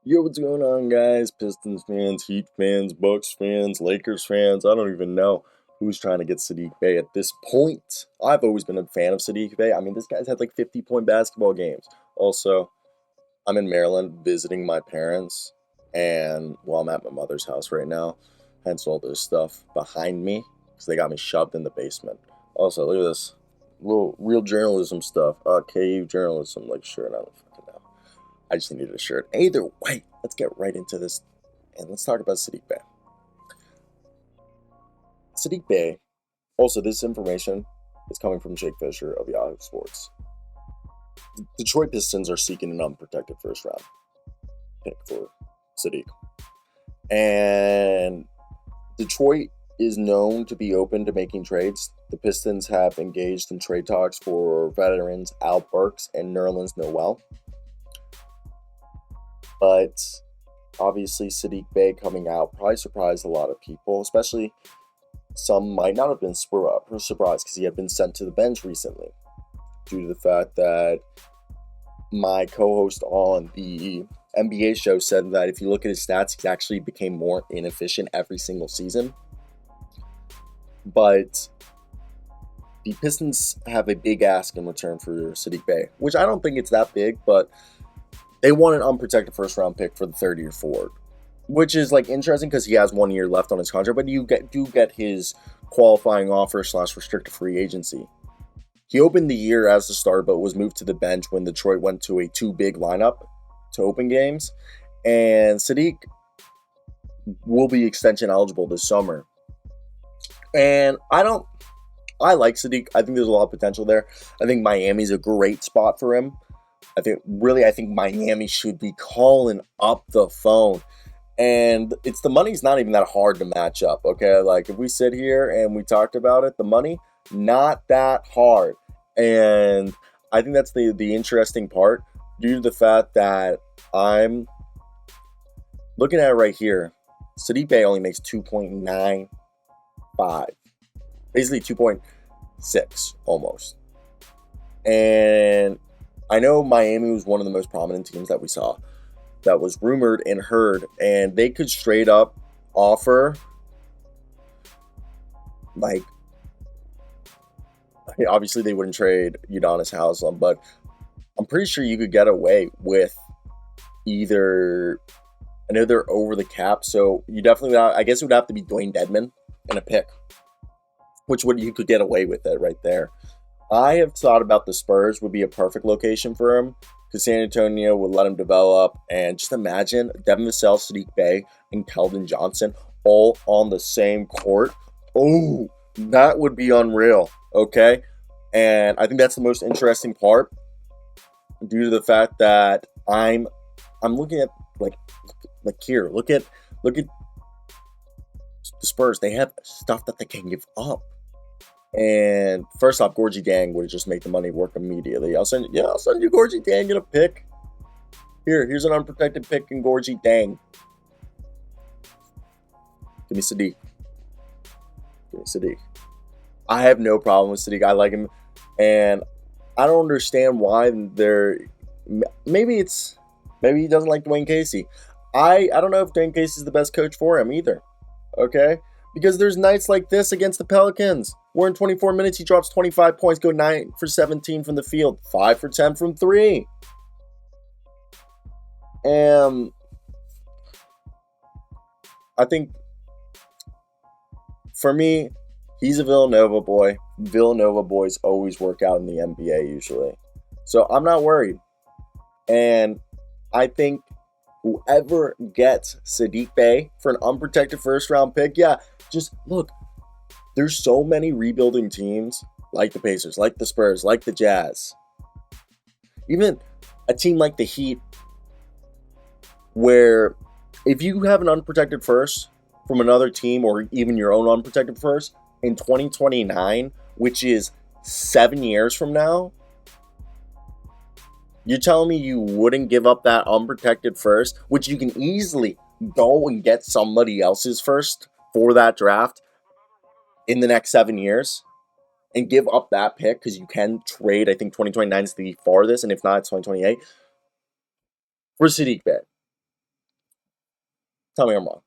Yo, what's going on, guys? Pistons fans, Heat fans, Bucks fans, Lakers fans. I don't even know who's trying to get Saddiq Bey at this point. I've always been a fan of Saddiq Bey. I mean, this guy's had like 50-point basketball games. Also, I'm in Maryland visiting my parents, and well, I'm at my mother's house right now. Hence all this stuff behind me because they got me shoved in the basement. Also, look at this little real journalism stuff. KU journalism, like, sure, I don't fucking know. I just needed a shirt. Either way, let's get right into this and let's talk about Saddiq Bey. Saddiq Bey, also, this information is coming from Jake Fischer of Yahoo Sports. The Detroit Pistons are seeking an unprotected first round pick for Saddiq. And Detroit is known to be open to making trades. The Pistons have engaged in trade talks for veterans Alec, Burks, and Nerlens Noel. But obviously, Saddiq Bey coming out probably surprised a lot of people, especially some might not have been surprised because he had been sent to the bench recently due to the fact that my co-host on the NBA show said that if you look at his stats, he actually became more inefficient every single season. But the Pistons have a big ask in return for Saddiq Bey, which I don't think it's that big, but they want an unprotected first-round pick for the third-year forward, which is like interesting because he has 1 year left on his contract, but you do get his qualifying offer / restricted free agency. He opened the year as the starter, but was moved to the bench when Detroit went to a too-big lineup to open games, and Saddiq will be extension eligible this summer. And I like Saddiq. I think there's a lot of potential there. I think Miami's a great spot for him. I think Miami should be calling up the phone. And the money's not even that hard to match up, okay? Like, if we sit here and we talked about it, the money, not that hard. And I think that's the interesting part due to the fact that I'm looking at it right here. Saddiq Bey only makes 2.95. Basically 2.6 almost. And I know Miami was one of the most prominent teams that we saw that was rumored and heard, and they could straight up offer, like, obviously they wouldn't trade Udonis Haslem, but I'm pretty sure you could get away with either, I know they're over the cap, so you definitely, I guess it would have to be Dwayne Dedman and a pick, you could get away with it right there. I have thought about the Spurs would be a perfect location for him because San Antonio would let him develop. And just imagine Devin Vassell, Saddiq Bey, and Keldon Johnson all on the same court. Oh, that would be unreal. Okay, and I think that's the most interesting part due to the fact that I'm looking at like here. Look at the Spurs. They have stuff that they can give up. And first off, Gorgie Dang would just make the money work immediately. I'll send you Gorgie Dang in a pick. Here's an unprotected pick in Gorgie Dang. Give me Saddiq. I have no problem with Saddiq. I like him, and I don't understand why they're. Maybe he doesn't like Dwayne Casey. I don't know if Dwayne Casey is the best coach for him either. Okay. Because there's nights like this against the Pelicans, where in 24 minutes he drops 25 points, go 9 for 17 from the field, 5 for 10 from 3. And I think, for me, he's a Villanova boy. Villanova boys always work out in the NBA usually. So I'm not worried. And I think whoever gets Saddiq Bey for an unprotected first-round pick, just look, there's so many rebuilding teams like the Pacers, like the Spurs, like the Jazz. Even a team like the Heat, where if you have an unprotected first from another team or even your own unprotected first in 2029, which is 7 years from now, you're telling me you wouldn't give up that unprotected first, which you can easily go and get somebody else's first for that draft in the next 7 years and give up that pick because you can trade, I think 2029 is the farthest, and if not, it's 2028, for Saddiq Bey. Tell me I'm wrong.